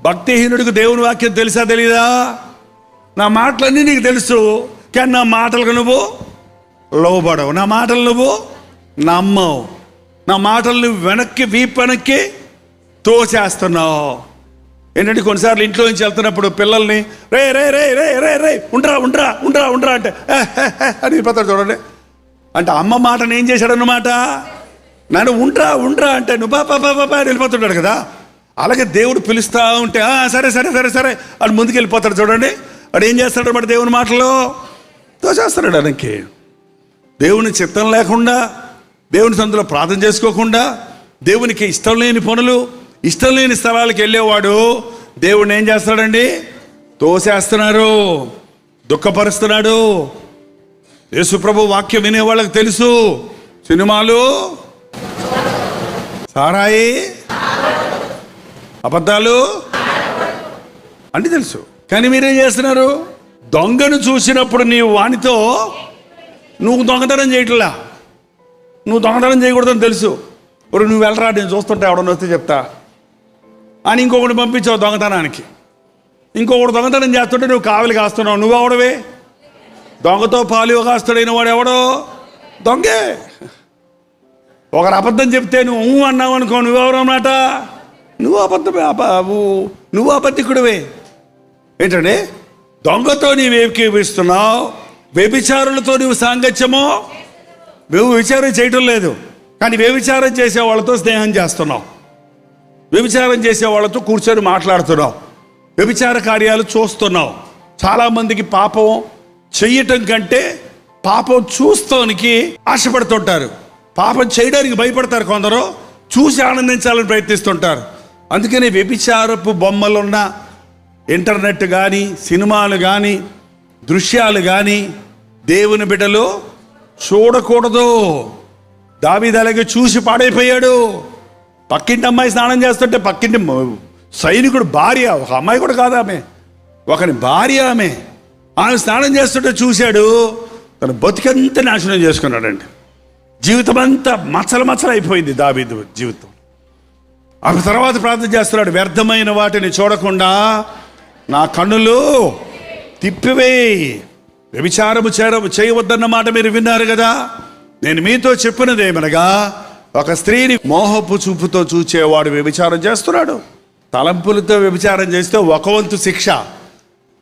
భక్తిహీనుడికి దేవుని వాక్యం తెలుసా తెలీదా? నా మాటలన్నీ నీకు తెలుసు, కానీ నా మాటలకు నువ్వు లోబడవు, నా మాటలు నువ్వు నమ్మవు, నా మాటలు నువ్వు వీపెనక్కి తోసేస్తున్నావు. ఏంటంటే కొన్నిసార్లు ఇంట్లో నుంచి వెళ్తున్నప్పుడు పిల్లల్ని రే రే రే రే రే రే ఉండరా ఉండరా ఉండరా ఉండరా అంటే అని వెళ్ళిపోతాడు చూడండి. అంటే అమ్మ మాటను ఏం చేశాడన్నమాట, నన్ను ఉండరా ఉండరా అంటే నువ్వు పాపా అని వెళ్ళిపోతుంటాడు కదా. అలాగే దేవుడు పిలుస్తూ ఉంటే సరే సరే సరే సరే అని ముందుకు వెళ్ళిపోతాడు చూడండి. వాడు ఏం చేస్తాడు అన్నమాట, దేవుని మాటలో తోచేస్తాడు. వెనక్కి దేవుని చిత్తం లేకుండా, దేవుని సందులో ప్రార్థన చేసుకోకుండా, దేవునికి ఇష్టం లేని పనులు, ఇష్టం లేని స్థలాలకు వెళ్ళేవాడు దేవుడిని ఏం చేస్తాడండి, తోసేస్తున్నాడు, దుఃఖపరుస్తున్నాడు. యేసుప్రభు వాక్యం వినే వాళ్ళకి తెలుసు, సినిమాలు, సారాయి, అబద్ధాలు అంటే తెలుసు. కానీ మీరేం చేస్తున్నారు, దొంగను చూసినప్పుడు నీవు వానితో నువ్వు దొంగతనం చేయట్లా, నువ్వు దొంగతనం చేయకూడదని తెలుసు. ఇప్పుడు నువ్వు వెళ్ళరా, నేను చూస్తుంటే ఎవడన్నా వస్తే చెప్తా అని ఇంకొకటి పంపించావు దొంగతనానికి. ఇంకొకటి దొంగతనం చేస్తుంటే నువ్వు కావలి కాస్తున్నావు. నువ్వు ఎవడవే? దొంగతో పాలు కాస్తాడైన వాడు ఎవడో దొంగే. ఒకరు అబద్ధం చెప్తే నువ్వు అన్నావు అనుకో, నువ్వెవరు అన్నమాట, నువ్వు అబద్ధికుడివే. ఏంటంటే దొంగతో నీవు ఏకీపిస్తున్నావు, వ్యభిచారులతో నువ్వు సాంగత్యమో, నువ్వు విచారం చేయటం లేదు, కానీ వ్యభిచారం చేసే వాళ్ళతో స్నేహం చేస్తున్నావు, వ్యభిచారం చేసే వాళ్ళతో కూర్చొని మాట్లాడుతున్నావు, వ్యభిచార కార్యాలు చూస్తున్నావు. చాలామందికి పాపం చెయ్యటం కంటే పాపం చూస్తానికి ఆశపడుతుంటారు, పాపం చేయడానికి భయపడతారు, కొందరు చూసి ఆనందించాలని ప్రయత్నిస్తుంటారు. అందుకని వ్యభిచారపు బొమ్మలున్న ఇంటర్నెట్ కానీ, సినిమాలు కానీ, దృశ్యాలు కానీ దేవుని బిడ్డలు చూడకూడదు. దావీదు అలాగే చూసి పాడైపోయాడు. పక్కింటి అమ్మాయి స్నానం చేస్తుంటే పక్కింటి సైనికుడు భార్య, ఒక అమ్మాయి కూడా కాదు ఆమె, ఒకని భార్య ఆమె స్నానం చేస్తుంటే చూశాడు, తన బతికంతా నాశనం చేసుకున్నాడండి. జీవితం అంతా మచ్చలు అయిపోయింది దావీదు జీవితం. ఆ తర్వాత ప్రార్థన చేస్తున్నాడు, వ్యర్థమైన వాటిని చూడకుండా నా కన్నులు తిప్పివేయి. వ్యభిచారము చేయవద్దన్న మాట మీరు విన్నారు కదా. నేను మీతో చెప్పినదేమనగా, ఒక స్త్రీని మోహపు చూపుతో చూచేవాడు వ్యభిచారం చేస్తున్నాడు. తలంపులతో వ్యభిచారం చేస్తే 1 వంతు శిక్ష,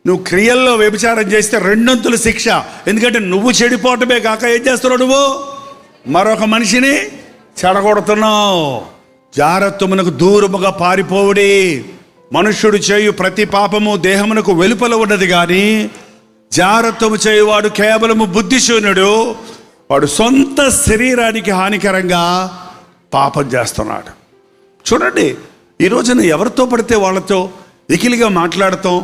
నువ్వు క్రియల్లో వ్యభిచారం చేస్తే 2 వంతుల శిక్ష. ఎందుకంటే నువ్వు చెడిపోవటమే కాక ఏం చేస్తున్నావు, నువ్వు మరొక మనిషిని చెడగొడుతున్నావు. జారత్వమునకు దూరముగా పారిపోవుడి. మనుష్యుడు చేయు ప్రతి పాపము దేహమునకు వెలుపల ఉన్నది, కానీ జారత్వము చేయువాడు కేవలము బుద్ధిశూన్యుడు, వాడు సొంత శరీరానికి హానికరంగా పాపం చేస్తున్నాడు. చూడండి, ఈ రోజున ఎవరితో పడితే వాళ్ళతో ఎకిలిగా మాట్లాడటం,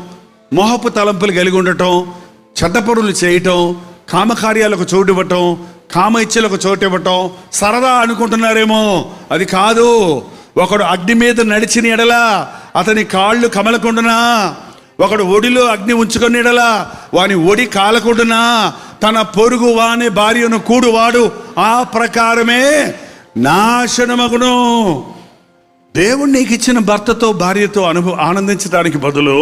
మోహపు తలంపులు కలిగి ఉండటం, చెడ్డ పనులు చేయటం, కామకార్యాలకు చోటు ఇవ్వటం, కామ ఇచ్చలకు చోటు ఇవ్వటం సరదా అనుకుంటున్నారేమో, అది కాదు. ఒకడు అగ్ని మీద నడిచిన ఎడల అతని కాళ్ళు కమలకుండునా, ఒకడు ఒడిలో అగ్ని ఉంచుకొని ఎడల వాని ఒడి కాలకుండునా, తన పొరుగు వాని భార్యను కూడువాడు ఆ ప్రకారమే నాశనమగును. దేవుడు నీకు ఇచ్చిన భర్తతో భార్యతో ఆనందించడానికి బదులు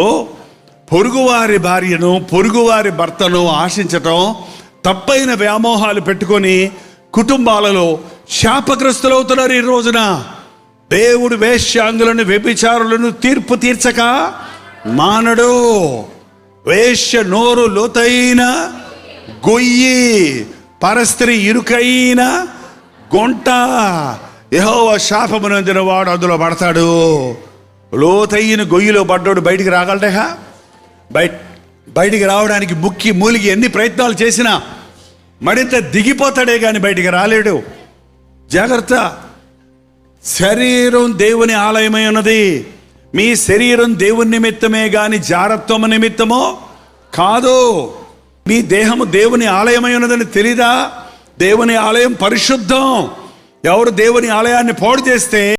పొరుగువారి భార్యను, పొరుగువారి భర్తను ఆశించటం, తప్పైన వ్యామోహాలు పెట్టుకొని కుటుంబాలలో శాపగ్రస్తులవుతున్నారు. ఈ రోజున దేవుడు వేశ్యాంగులను, వ్యభిచారులను తీర్పు తీర్చక మానడు. వేశ్య నోరు లోతైన గొయ్యి, పరస్త్రీ ఇరుకైన గొంట. యెహోవా శాపమునందిన వాడు అందులో పడతాడు. లోతైన గొయ్యిలో పడ్డాడు బయటికి రాగలటా? బయటికి రావడానికి ముక్కి మూలిగి ఎన్ని ప్రయత్నాలు చేసినా మరింత దిగిపోతాడే కానీ బయటికి రాలేడు. జాగ్రత్త. శరీరం దేవుని ఆలయమై ఉన్నది. మీ శరీరం దేవుని నిమిత్తమే కానీ జారత్వము నిమిత్తమో కాదు. మీ దేహము దేవుని ఆలయమై ఉన్నదని తెలీదా? దేవుని ఆలయం పరిశుద్ధం. ఎవరు దేవుని ఆలయాన్ని పాడు చేస్తే